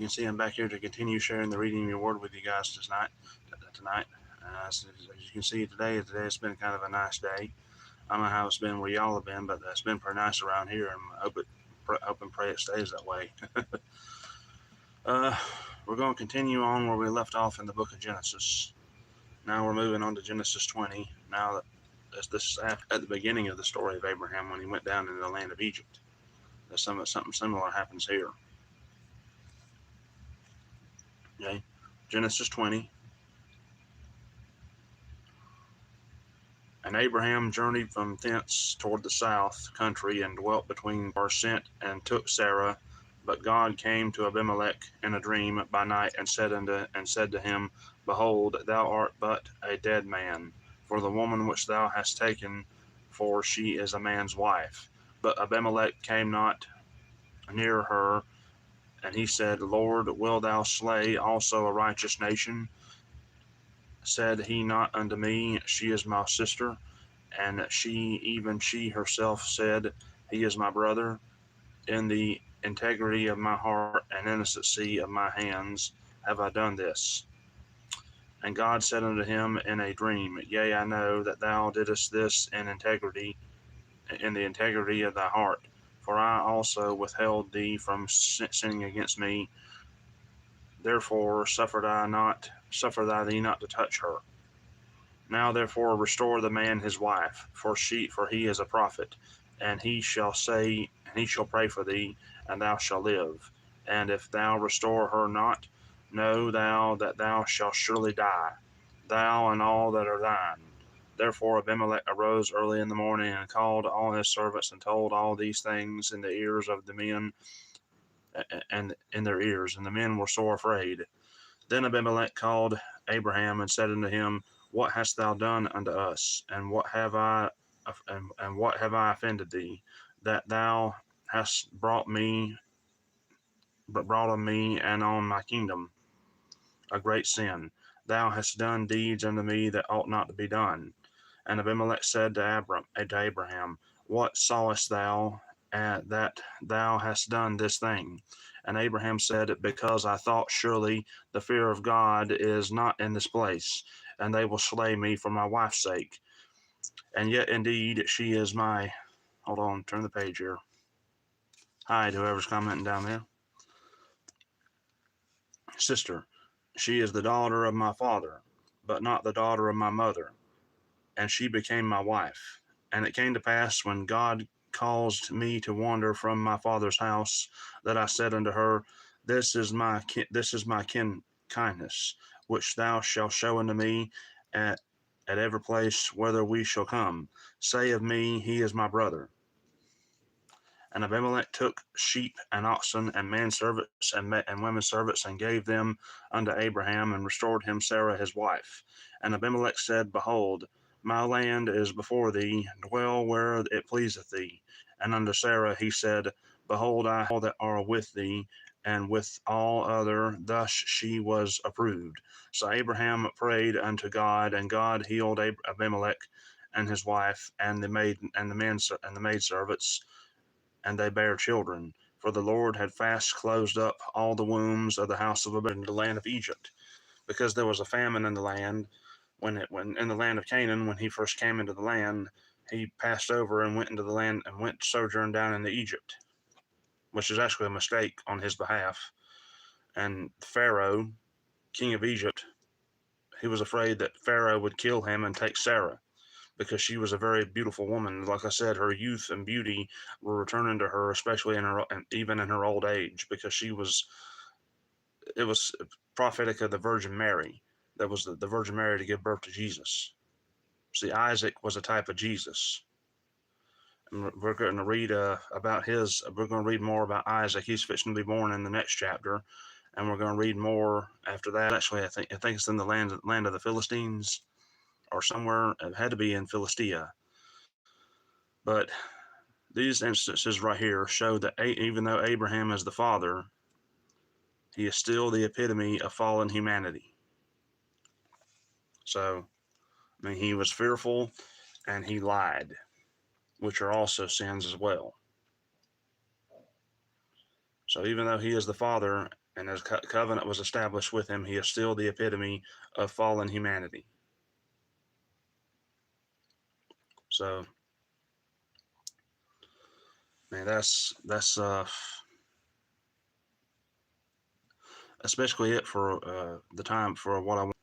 You can see I'm back here to continue sharing the reading of your word with you guys tonight. As you can see today has been kind of a nice day. I don't know how it's been where y'all have been, but it's been pretty nice around here, and hope and pray it stays that way. uh, we're going to continue on where we left off in the book of Genesis. Now we're moving on to Genesis 20. Now that this is at the beginning of the story of Abraham when he went down into the land of Egypt. Something similar happens here. Okay, Genesis 20. And Abraham journeyed from thence toward the south country, and dwelt between sent and took Sarah. But God came to Abimelech in a dream by night, and said to him, Behold, thou art but a dead man, for the woman which thou hast taken, for she is a man's wife. But Abimelech came not near her, and he said, Lord, wilt thou slay also a righteous nation? Said he not unto me, She is my sister? And she herself said, He is my brother. In the integrity of my heart and innocency of my hands have I done this. And God said unto him in a dream, Yea, I know that thou didst this in the integrity of thy heart. For I also withheld thee from sinning against me. Therefore suffer thou thee not to touch her. Now therefore restore the man his wife, for he is a prophet, and he shall pray for thee, and thou shalt live. And if thou restore her not, know thou that thou shalt surely die, thou and all that are thine. Therefore Abimelech arose early in the morning, and called all his servants, and told all these things in the ears of the men, and in their ears, and the men were sore afraid. Then Abimelech called Abraham, and said unto him, What hast thou done unto us, and what have I offended thee, that thou hast brought on me and on my kingdom a great sin? Thou hast done deeds unto me that ought not to be done. And Abimelech said to Abraham, What sawest thou that thou hast done this thing? And Abraham said, Because I thought, surely the fear of God is not in this place, and they will slay me for my wife's sake. And yet indeed she is my hold on, turn the page here. Hi to whoever's commenting down there. Sister, she is the daughter of my father, but not the daughter of my mother, and she became my wife. And it came to pass, when God caused me to wander from my father's house, that I said unto her, This is my kindness, which thou shalt show unto me at every place whither we shall come. Say of me, He is my brother. And Abimelech took sheep and oxen and manservants and womenservants, and gave them unto Abraham, and restored him Sarah his wife. And Abimelech said, Behold, my land is before thee, dwell where it pleaseth thee. And unto Sarah he said, Behold, I all that are with thee, and with all other, thus she was approved. So Abraham prayed unto God, and God healed Abimelech and his wife, and the maidservants, and they bare children. For the Lord had fast closed up all the wombs of the house of Abimelech in the land of Egypt, because there was a famine in the land. When in the land of Canaan, when he first came into the land, he passed over and went into the land and went sojourn down into Egypt, which is actually a mistake on his behalf. And Pharaoh, king of Egypt, he was afraid that Pharaoh would kill him and take Sarah, because she was a very beautiful woman. Like I said, her youth and beauty were returning to her, especially even in her old age, because it was prophetic of the Virgin Mary. That was the Virgin Mary to give birth to Jesus. See, Isaac was a type of Jesus. And we're going to read about his. We're going to read more about Isaac. He's fixing to be born in the next chapter, and we're going to read more after that. Actually, I think it's in the land of the Philistines, or somewhere. It had to be in Philistia. But these instances right here show that even though Abraham is the father, he is still the epitome of fallen humanity. So, I mean, he was fearful and he lied, which are also sins as well. So even though he is the father and as covenant was established with him, he is still the epitome of fallen humanity. So, man, that's especially it for the time for what I want.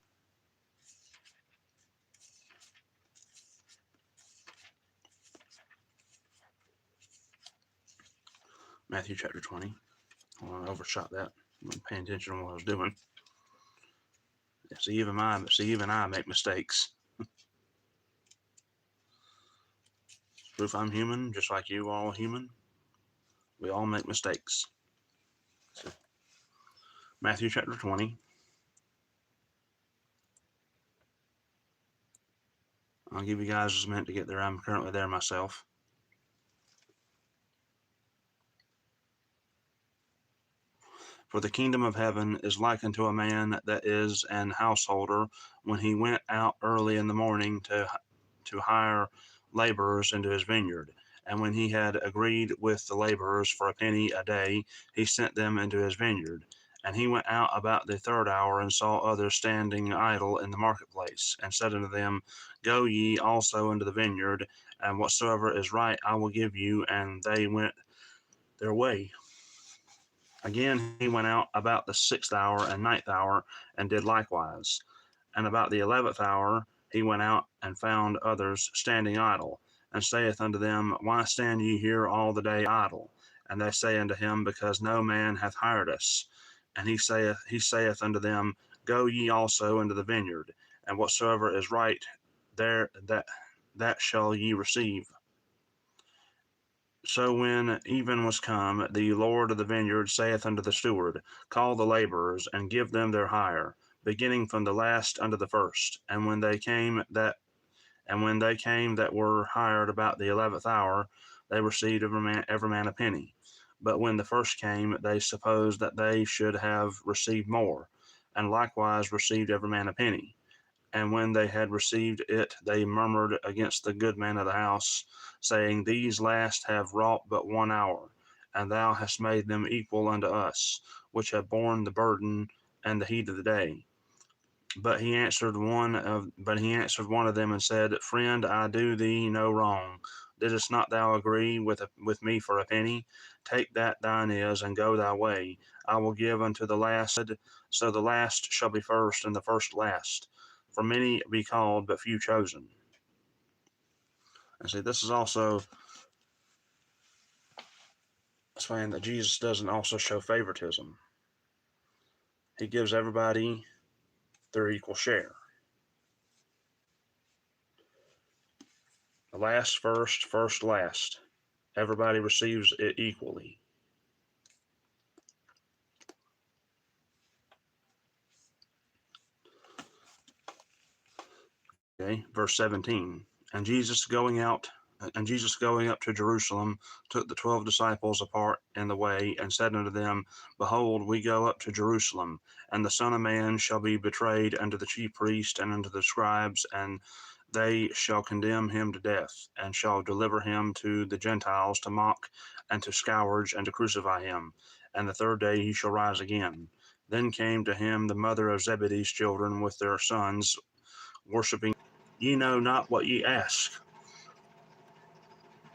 Matthew chapter 20. I overshot that. I wasn't paying attention to what I was doing. See, even I make mistakes. Proof I'm human, just like you all human. We all make mistakes. So, Matthew chapter 20. I'll give you guys just a minute to get there. I'm currently there myself. For the kingdom of heaven is like unto a man that is an householder, when he went out early in the morning to hire laborers into his vineyard. And when he had agreed with the laborers for a penny a day, he sent them into his vineyard. And he went out about the third hour, and saw others standing idle in the marketplace, and said unto them, Go ye also into the vineyard, and whatsoever is right I will give you. And they went their way. Again he went out about the 6th hour and 9th hour, and did likewise. And about the 11th hour he went out, and found others standing idle, and saith unto them, Why stand ye here all the day idle? And they say unto him, Because no man hath hired us. And he saith unto them, Go ye also into the vineyard, and whatsoever is right there that shall ye receive. So when even was come, the Lord of the vineyard saith unto the steward, Call the laborers, and give them their hire, beginning from the last unto the first. And when they came that were hired about the 11th hour, they received every man a penny. But when the first came, they supposed that they should have received more, and likewise received every man a penny. And when they had received it, they murmured against the good man of the house, saying, These last have wrought but 1 hour, and thou hast made them equal unto us, which have borne the burden and the heat of the day. But he answered one of them, and said, Friend, I do thee no wrong. Didst not thou agree with me for a penny? Take that thine is, and go thy way. I will give unto the last. So the last shall be first, and the first last. For many be called, but few chosen. And see, this is also saying that Jesus doesn't also show favoritism. He gives everybody their equal share. The last first, first last. Everybody receives it equally. Okay, verse 17. And Jesus going up to Jerusalem took the 12 disciples apart in the way, and said unto them, Behold, we go up to Jerusalem, and the Son of Man shall be betrayed unto the chief priests and unto the scribes, and they shall condemn him to death, and shall deliver him to the Gentiles to mock, and to scourge, and to crucify him. And the third day he shall rise again. Then came to him the mother of Zebedee's children with their sons, worshipping. Ye know not what ye ask.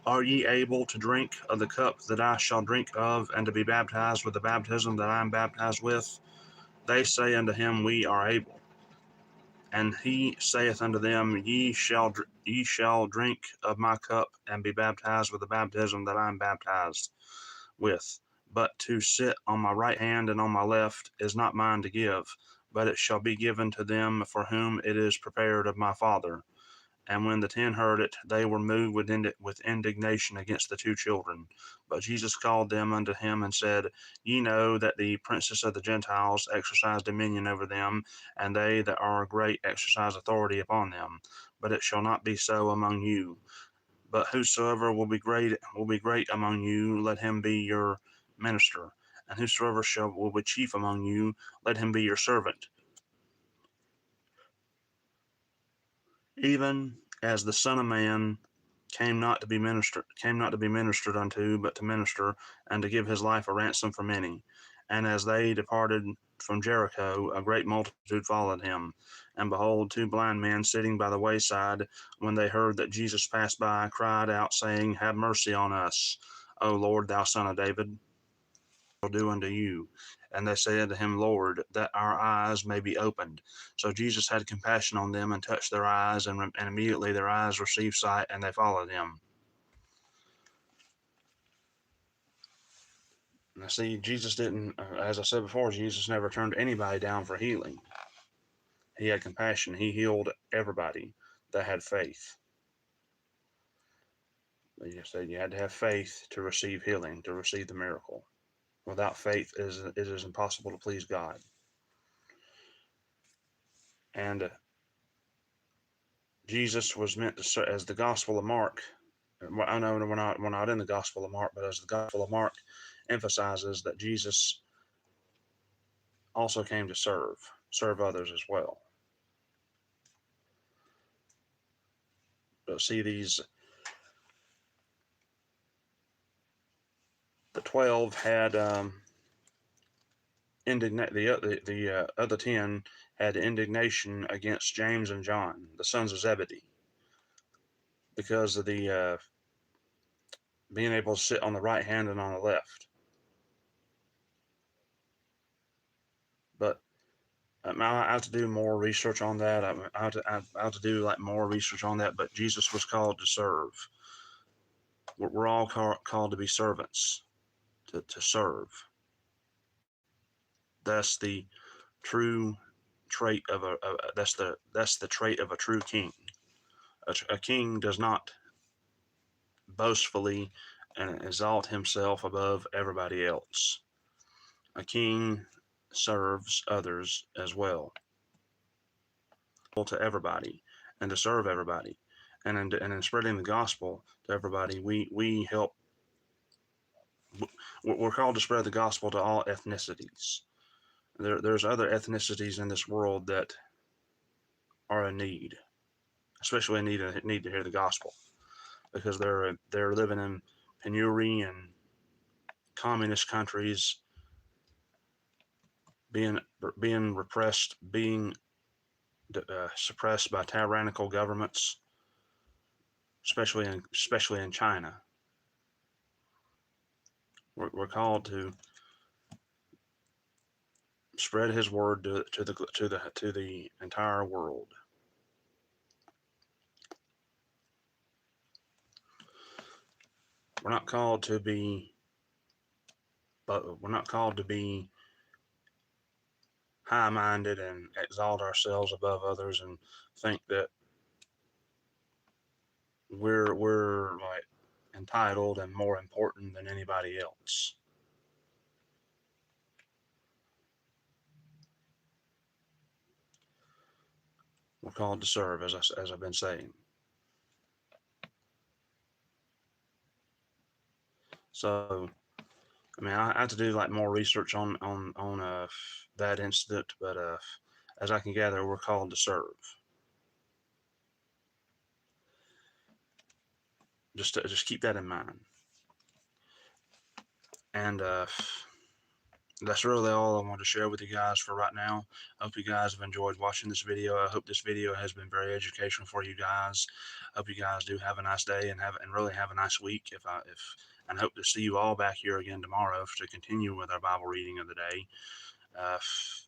Are ye able to drink of the cup that I shall drink of, and to be baptized with the baptism that I am baptized with? They say unto him, We are able. And he saith unto them, Ye shall drink of my cup, and be baptized with the baptism that I am baptized with. But to sit on my right hand and on my left is not mine to give, but it shall be given to them for whom it is prepared of my Father. And when the 10 heard it, they were moved with indignation against the 2 children. But Jesus called them unto him, and said, Ye know that the princes of the Gentiles exercise dominion over them, and they that are great exercise authority upon them. But it shall not be so among you. But whosoever will be great among you, let him be your minister. And whosoever will be chief among you, let him be your servant. Even as the Son of Man came not to be ministered unto, but to minister, and to give his life a ransom for many. And as they departed from Jericho, a great multitude followed him. And behold, two blind men sitting by the wayside, when they heard that Jesus passed by, cried out, saying, Have mercy on us, O Lord, thou son of David. Will do unto you. And they said to him, Lord, that our eyes may be opened. So Jesus had compassion on them and touched their eyes, and immediately their eyes received sight, and they followed him. Now, see, Jesus didn't, as I said before, Jesus never turned anybody down for healing. He had compassion. He healed everybody that had faith. They just said you had to have faith to receive healing, to receive the miracle. Without faith, it is impossible to please God. And Jesus was meant to serve as the Gospel of Mark. I know we're not in the Gospel of Mark, but as the Gospel of Mark emphasizes that Jesus also came to serve others as well. But see, the 12 had the other 10 had indignation against James and John, the sons of Zebedee, because of the being able to sit on the right hand and on the left. But I have to do more research on that. I have to do like more research on that. But Jesus was called to serve. We're all called to be servants, to serve. That's the true trait of that's the trait of a true king. A king does not boastfully and exalt himself above everybody else. A king serves others as well, to everybody, and to serve everybody, and in spreading the gospel to everybody, we help. We're called to spread the gospel to all ethnicities. There's other ethnicities in this world that are in need, especially in need to hear the gospel, because they're living in penury and communist countries, being repressed, being suppressed by tyrannical governments, especially in China. We're called to spread His word to the entire world. We're not called to be high-minded and exalt ourselves above others and think that we're like entitled and more important than anybody else. We're called to serve, as I've been saying. So, I mean, I have to do like more research on that incident, but as I can gather, we're called to serve. Just keep that in mind. And that's really all I want to share with you guys for right now. I hope you guys have enjoyed watching this video. I hope this video has been very educational for you guys. I hope you guys do have a nice day and really have a nice week. And hope to see you all back here again tomorrow to continue with our Bible reading of the day.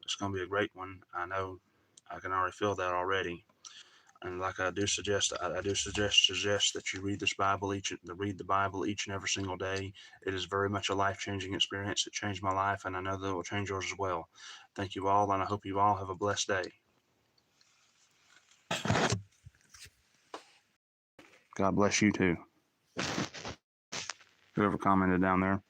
It's going to be a great one. I know I can already feel that already. And like I do suggest that you read read the Bible each and every single day. It is very much a life-changing experience. It changed my life, and I know that it will change yours as well. Thank you all, and I hope you all have a blessed day. God bless you too. Whoever commented down there.